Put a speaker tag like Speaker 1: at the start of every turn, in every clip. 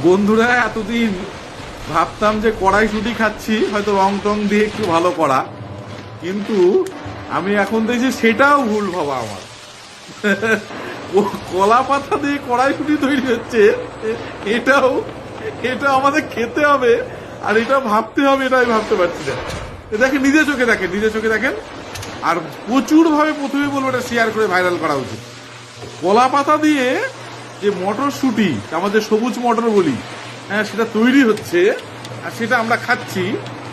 Speaker 1: বন্ধুরা, এতদিন ভাবতাম যে কড়াইশুঁটি খাচ্ছি, হয়তো রং টং দিয়ে একটু ভালো করা, কিন্তু আমি এখন দেখছি সেটাও ভুল ভাবা আমার। কলা পাতা দিয়ে কড়াইশুঁটি তৈরি হচ্ছে, এটাও আমাদের খেতে হবে, আর এটা ভাবতে হবে, এটা আমি ভাবতে পারছি না। দেখেন, নিজে চোখে দেখেন। আর প্রচুর ভাবে প্রথমে বলবো এটা শেয়ার করে ভাইরাল করা উচিত। কলা পাতা দিয়ে যে মটরশুঁটি, আমাদের সবুজ মটর বলি, হ্যাঁ, সেটা তৈরি হচ্ছে, আর সেটা আমরা খাচ্ছি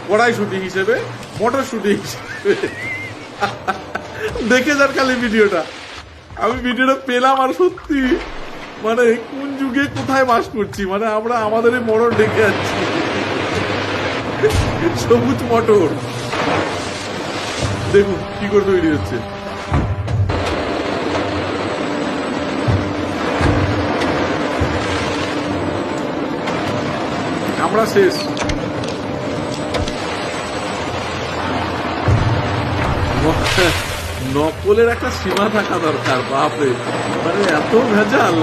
Speaker 1: কড়াইশুঁটি হিসেবে, মটরশুঁটি হিসেবে। দেখে যার খালি ভিডিওটা, আমি ভিডিওটা পেলাম, আর সত্যি মানে কোন যুগে কোথায় বাস করছি, মানে আমরা আমাদের এই মটর ডেকে যাচ্ছি, সবুজ মটর। দেখুন কি করে তৈরি হচ্ছে। আমরা শেষ। নকলের একটা সীমা থাকা দরকার, বাপরে, মানে এত ভেজাল।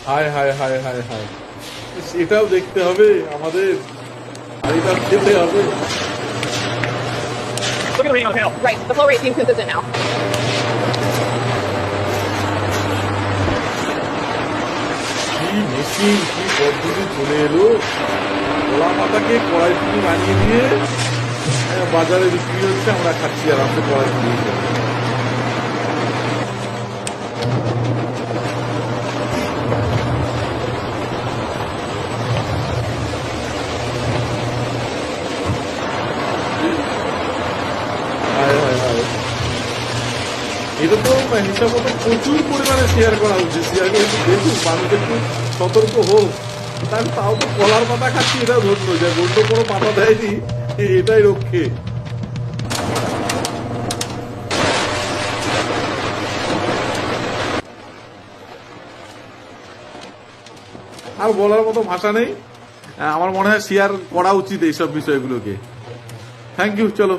Speaker 1: হায় হায় হায় হায় হায়, এটাও দেখতে হবে আমাদের, আর এটাও খেতে হবে।
Speaker 2: Look at the reading on the panel. Right. The flow rate seems consistent now.
Speaker 1: কি মেশিন, কি পদ্ধতি চলে এলো! কলা পাতাকে কড়াইশুঁটি বানিয়ে দিয়ে বাজারে বিক্রি হচ্ছে, আমরা খাচ্ছি আরামসে কড়াইশুঁটি হিসেবে। এটা তো হিসাব মতো প্রচুর পরিমাণে শেয়ার করা উচিত। শেয়ার করে একটু দেখুন, মানুষ একটু সতর্ক হোক। তাও তো কলার পাতা খাচ্ছি, এটা ধন্য, যে অন্য কোনো পাতা দেয়নি, এটাই রক্ষে। আর বলার মতো ভাষা নেই। আমার মনে হয় শেয়ার করা উচিত এইসব বিষয়গুলোকে। থ্যাংক ইউ, চলো।